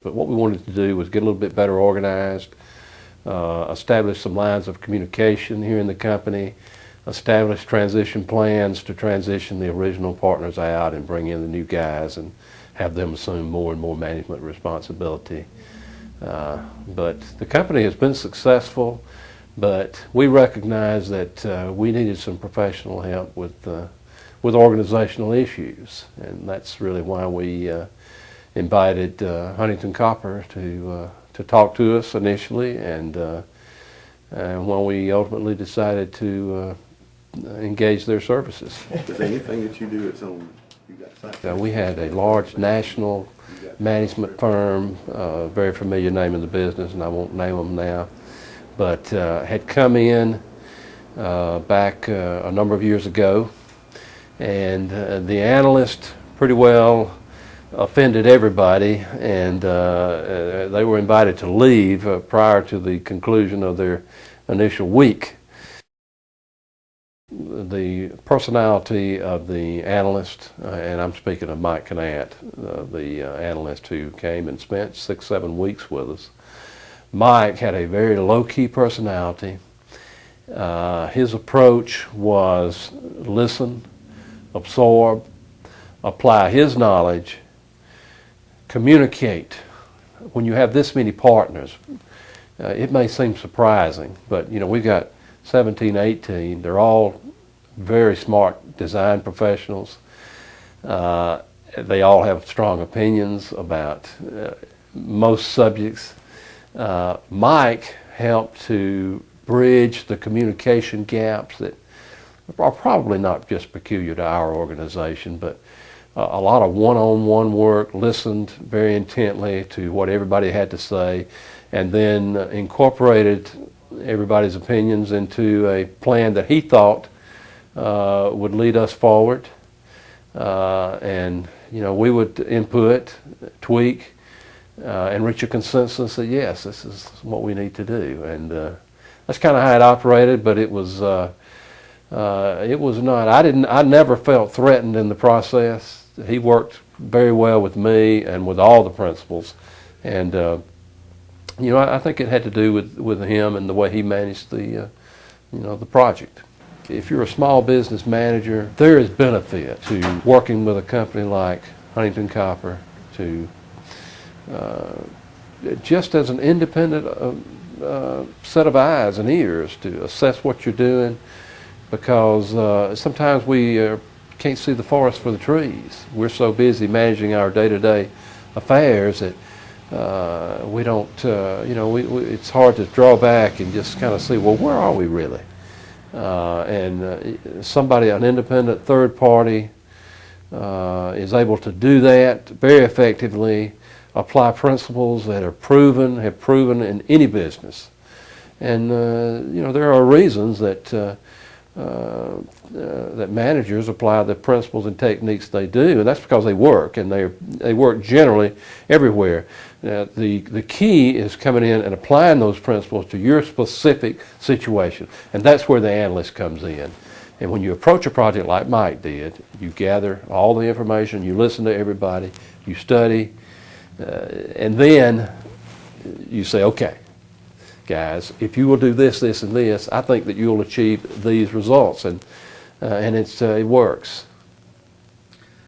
But what we wanted to do was get a little bit better organized, establish some lines of communication here in the company, establish transition plans to transition the original partners out and bring in the new guys and have them assume more and more management responsibility. But the company has been successful, but we recognize that we needed some professional help with organizational issues, and that's really why we invited Huntington Copper to talk to us initially, and when we ultimately decided to engage their services. Is there anything that you do that's on? We had a large national management firm, very familiar name in the business, and I won't name them now, but had come in back a number of years ago, and the analyst pretty well offended everybody, and they were invited to leave prior to the conclusion of their initial week. The personality of the analyst, and I'm speaking of Mike Canat, the analyst who came and spent 6-7 weeks with us. Mike had a very low-key personality. His approach was listen, absorb, apply his knowledge, communicate. When you have this many partners, it may seem surprising, but we've got 17, 18. They're all very smart design professionals. They all have strong opinions about most subjects. Mike helped to bridge the communication gaps that are probably not just peculiar to our organization, but a lot of one-on-one work, listened very intently to what everybody had to say, and then incorporated everybody's opinions into a plan that he thought would lead us forward. And we would input, tweak, and reach a consensus that yes, this is what we need to do. And that's kind of how it operated, but it was not. I never felt threatened in the process. He worked very well with me and with all the principals, and I think it had to do with him and the way he managed the project. If you're a small business manager, there is benefit to working with a company like Huntington Copper to just as an independent set of eyes and ears to assess what you're doing, because sometimes we can't see the forest for the trees. We're so busy managing our day-to-day affairs that we don't, it's hard to draw back and just kind of see, well, where are we really? And somebody, an independent third party, is able to do that very effectively, apply principles that have proven in any business. And there are reasons that that managers apply the principles and techniques they do, and that's because they work, and they work generally everywhere. The key is coming in and applying those principles to your specific situation, and that's where the analyst comes in. And when you approach a project like Mike did, you gather all the information, you listen to everybody, you study, and then you say, okay, guys, if you will do this, this, and this, I think that you'll achieve these results, and it works.